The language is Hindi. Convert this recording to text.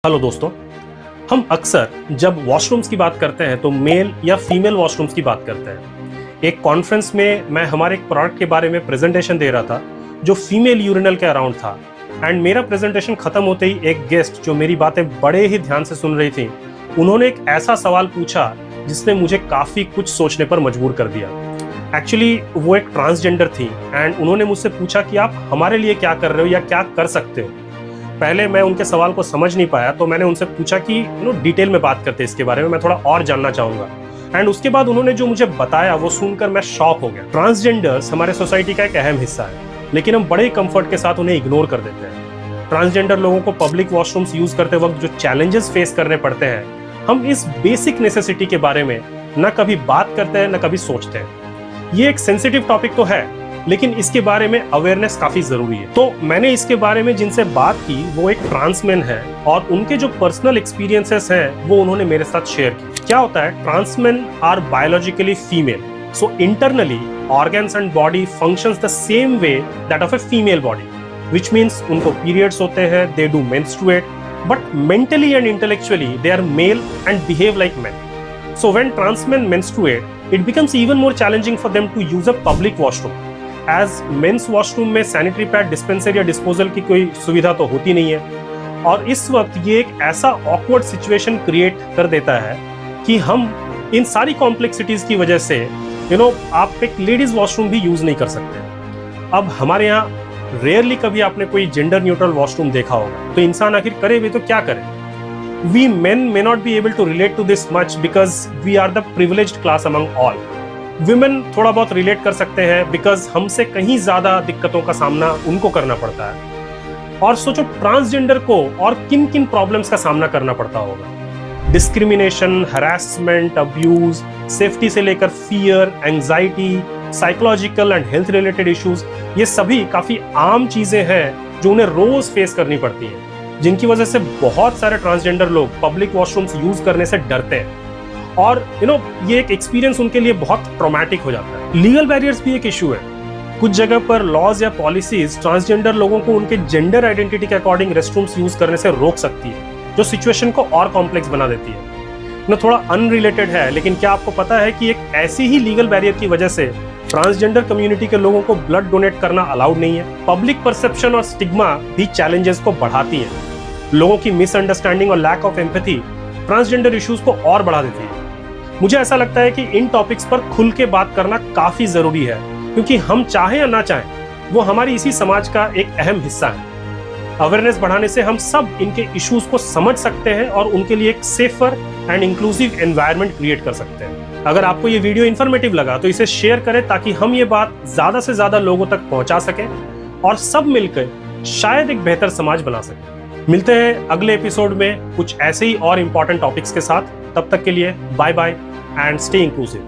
हेलो दोस्तों। हम अक्सर जब वॉशरूम्स की बात करते हैं तो मेल या फीमेल वॉशरूम्स की बात करते हैं। एक कॉन्फ्रेंस में मैं हमारे एक प्रोडक्ट के बारे में प्रेजेंटेशन दे रहा था जो फीमेल यूरिनल के अराउंड था एंड मेरा प्रेजेंटेशन खत्म होते ही एक गेस्ट जो मेरी बातें बड़े ही ध्यान से सुन रही थी, उन्होंने एक ऐसा सवाल पूछा जिसने मुझे काफ़ी कुछ सोचने पर मजबूर कर दिया। एक्चुअली वो एक ट्रांसजेंडर थी एंड उन्होंने मुझसे पूछा कि आप हमारे लिए क्या कर रहे हो या क्या कर सकते हो। पहले मैं उनके सवाल को समझ नहीं पाया तो मैंने उनसे पूछा कि डिटेल में बात करते हैं इसके बारे में, मैं थोड़ा और जानना चाहूँगा। एंड उसके बाद उन्होंने जो मुझे बताया वो सुनकर मैं शॉक हो गया। ट्रांसजेंडर्स हमारे सोसाइटी का एक अहम हिस्सा है, लेकिन हम बड़े कंफर्ट के साथ उन्हें इग्नोर कर देते हैं। ट्रांसजेंडर लोगों को पब्लिक वॉशरूम्स यूज करते वक्त जो चैलेंजेस फेस करने पड़ते हैं, हम इस बेसिक नेसेसिटी के बारे में न कभी बात करते हैं न कभी सोचते हैं। ये एक सेंसिटिव टॉपिक तो है, लेकिन इसके बारे में अवेयरनेस काफी जरूरी है। तो मैंने इसके बारे में जिनसे बात की वो एक ट्रांसमैन है और उनके जो पर्सनल एक्सपीरियंसेस हैं वो उन्होंने मेरे साथ शेयर की। क्या होता है, transman are biologically female, so internally organs and body functions the same way that of a female body, which means उनको पीरियड्स होते हैं, they do menstruate, but mentally and intellectually they are male and behave like men. So when transman menstruate, it becomes even more challenging for them to use a public washroom, as men's washroom में सैनिटरी पैड डिस्पेंसर या डिस्पोजल की कोई सुविधा तो होती नहीं है। और इस वक्त ये एक ऐसा ऑकवर्ड सिचुएशन क्रिएट कर देता है कि हम इन सारी कॉम्प्लेक्सिटीज की वजह से आप एक लेडीज वॉशरूम भी यूज नहीं कर सकते। अब हमारे यहाँ रेयरली कभी आपने कोई जेंडर न्यूट्रल वॉशरूम देखा होगा, तो इंसान आखिर करे भी तो क्या करे। We men may not be able to relate to this much because we are the privileged class among all. Women थोड़ा बहुत रिलेट कर सकते हैं बिकॉज हमसे कहीं ज्यादा दिक्कतों का सामना उनको करना पड़ता है। और सोचो ट्रांसजेंडर को और किन किन प्रॉब्लम्स का सामना करना पड़ता होगा। डिस्क्रिमिनेशन, हरासमेंट, अब्यूज, सेफ्टी से लेकर fear, anxiety, psychological and health related issues, ये सभी काफी आम चीजें हैं जो उन्हें रोज फेस करनी पड़ती हैं, जिनकी वजह से बहुत सारे ट्रांसजेंडर लोग पब्लिक वॉशरूम्स यूज करने से डरते हैं। और ये एक एक्सपीरियंस उनके लिए बहुत ट्रॉमेटिक हो जाता है। लीगल बैरियर्स भी एक इशू है। कुछ जगह पर लॉज या पॉलिसीज ट्रांसजेंडर लोगों को उनके जेंडर आइडेंटिटी के अकॉर्डिंग रेस्टरूम्स यूज करने से रोक सकती है, जो सिचुएशन को और कॉम्प्लेक्स बना देती है। थोड़ा अनरिलेटेड है, लेकिन क्या आपको पता है कि एक ऐसी ही लीगल बैरियर की वजह से ट्रांसजेंडर कम्युनिटी के लोगों को ब्लड डोनेट करना अलाउड नहीं है। पब्लिक परसेप्शन और स्टिग्मा भी चैलेंजेस को बढ़ाती है। लोगों की मिसअंडरस्टैंडिंग और lack of empathy transgender issues को और बढ़ा देती है। मुझे ऐसा लगता है कि इन टॉपिक्स पर खुल के बात करना काफी जरूरी है, क्योंकि हम चाहें या ना चाहें वो हमारी इसी समाज का एक अहम हिस्सा है। अवेयरनेस बढ़ाने से हम सब इनके इश्यूज को समझ सकते हैं और उनके लिए एक safer and inclusive environment create कर सकते हैं। अगर आपको ये वीडियो इन्फॉर्मेटिव लगा तो इसे शेयर करें ताकि हम ये बात ज्यादा से ज्यादा लोगों तक पहुंचा सकें और सब मिलकर शायद एक बेहतर समाज बना सकें। मिलते हैं अगले एपिसोड में कुछ ऐसे ही और इंपॉर्टेंट टॉपिक्स के साथ। तब तक के लिए bye bye and stay inclusive.